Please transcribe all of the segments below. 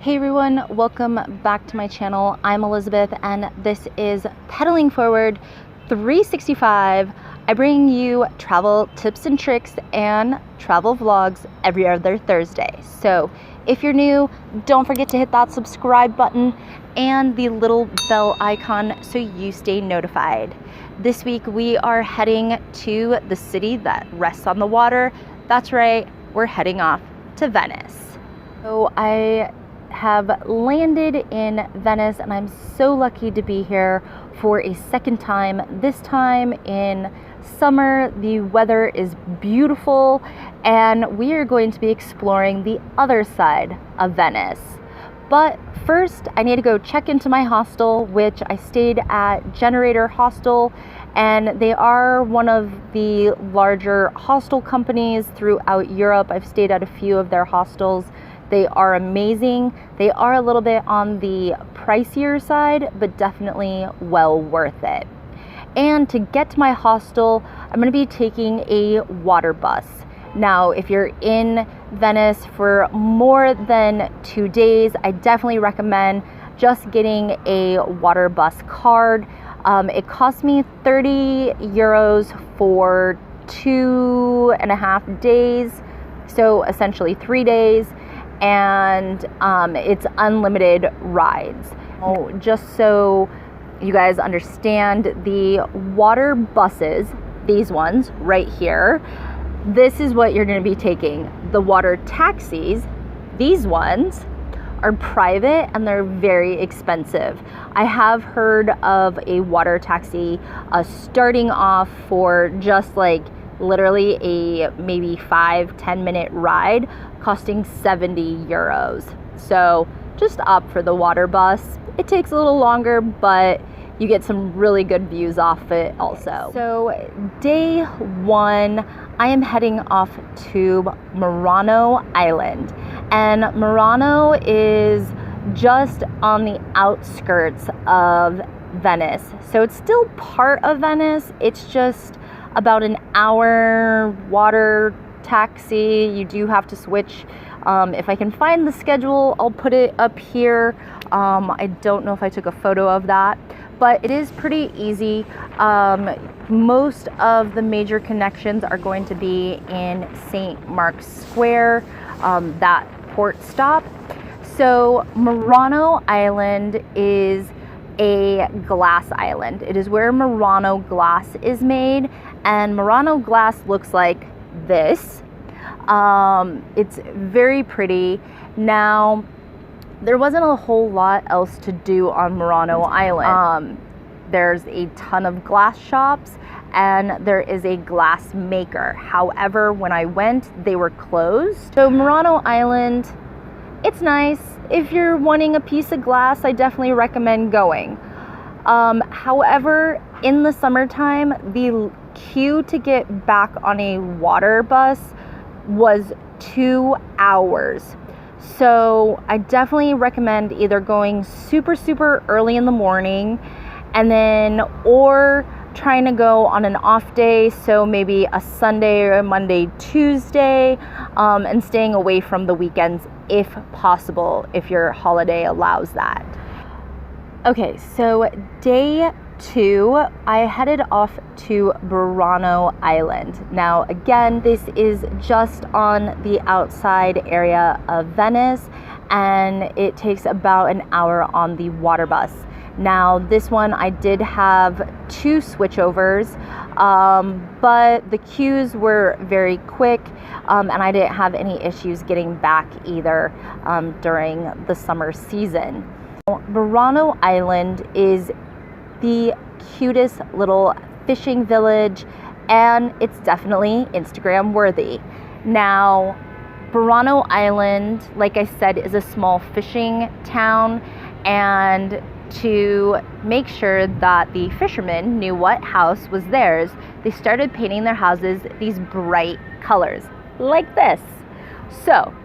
Hey everyone, welcome back to my channel. I'm Elizabeth and this is Pedaling Forward 365. I bring you travel tips and tricks and travel vlogs every other Thursday. So if you're new, don't forget to hit that subscribe button and the little bell icon so you stay notified. This week we are heading to the city that rests on the water. That's right, we're heading off to Venice. So I have landed in Venice and I'm so lucky to be here for a second time. This time in summer, the weather is beautiful and we are going to be exploring the other side of Venice. But first I need to go check into my hostel, which I stayed at Generator Hostel, and they are one of the larger hostel companies throughout Europe. I've stayed at a few of their hostels. They are amazing. They are a little bit on the pricier side, but definitely well worth it. And to get to my hostel, I'm going to be taking a water bus. Now, if you're in Venice for more than 2 days, I definitely recommend just getting a water bus card. It cost me 30 euros for 2.5 days, so essentially 3 days. And it's unlimited rides. Just so you guys understand, the water buses, these ones right here, this is what you're going to be taking. The water taxis, these ones, are private and they're very expensive. I have heard of a water taxi starting off for just like literally a maybe 5-10 minute ride costing 70 euros. So just opt for the water bus. It takes a little longer, but you get some really good views off it also. So day one, I am heading off to Murano Island, and Murano is just on the outskirts of Venice. So it's still part of Venice. It's just about an hour water taxi. You do have to switch. If I can find the schedule, I'll put it up here. I don't know if I took a photo of that, but it is pretty easy. Most of the major connections are going to be in St. Mark's Square, that port stop. So Murano Island is a glass island. It is where Murano glass is made, and Murano glass looks like this. It's very pretty. Now, there wasn't a whole lot else to do on Murano Island. There's a ton of glass shops and there is a glass maker. However, when I went, they were closed. So Murano Island, it's nice. If you're wanting a piece of glass, I definitely recommend going. However, in the summertime, the queue to get back on a water bus was 2 hours. So I definitely recommend either going super early in the morning and then, or trying to go on an off day, so maybe a Sunday or a Monday, Tuesday, and staying away from the weekends if possible, if your holiday allows that. Okay, so day 2, I headed off to Burano Island. Now again, this is just on the outside area of Venice and it takes about an hour on the water bus. Now this one I did have 2 switchovers, but the queues were very quick and I didn't have any issues getting back either during the summer season. Burano Island is the cutest little fishing village and it's definitely Instagram worthy. Now, Burano Island, like I said, is a small fishing town, and to make sure that the fishermen knew what house was theirs, they started painting their houses these bright colors like this. So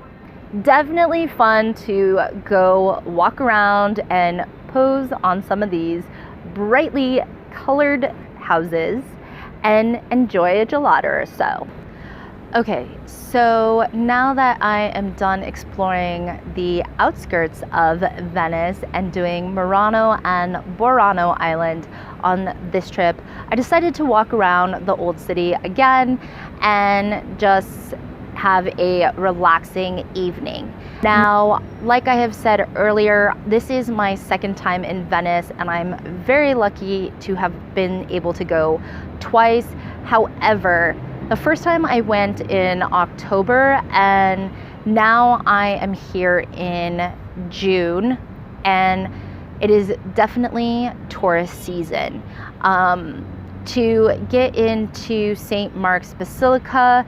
definitely fun to go walk around and pose on some of these brightly colored houses and enjoy a gelato or so. Okay, so now that I am done exploring the outskirts of Venice and doing Murano and Burano Island on this trip, I decided to walk around the old city again and just have a relaxing evening. Now, like I have said earlier, this is my second time in Venice and I'm very lucky to have been able to go twice. However, the first time I went in October and now I am here in June and it is definitely tourist season. To get into St. Mark's Basilica,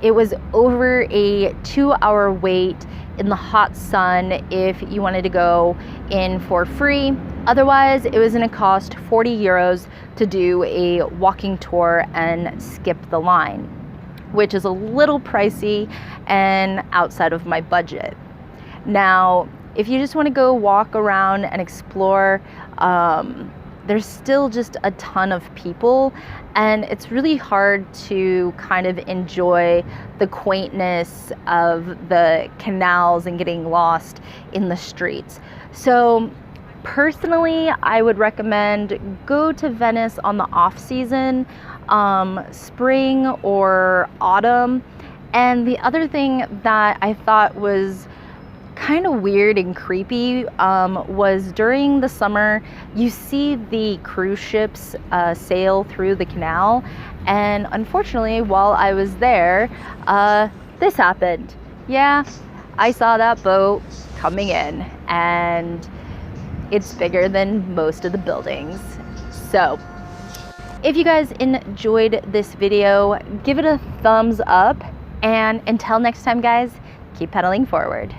it was over a 2-hour wait in the hot sun if you wanted to go in for free. Otherwise, it was going to cost 40 euros to do a walking tour and skip the line, which is a little pricey and outside of my budget. Now, if you just want to go walk around and explore, there's still just a ton of people and it's really hard to kind of enjoy the quaintness of the canals and getting lost in the streets. So personally, I would recommend go to Venice on the off season, spring or autumn. And the other thing that I thought was kind of weird and creepy was during the summer you see the cruise ships sail through the canal, and unfortunately while I was there this happened. Yeah, I saw that boat coming in and it's bigger than most of the buildings. So if you guys enjoyed this video, give it a thumbs up, and until next time guys, keep pedaling forward.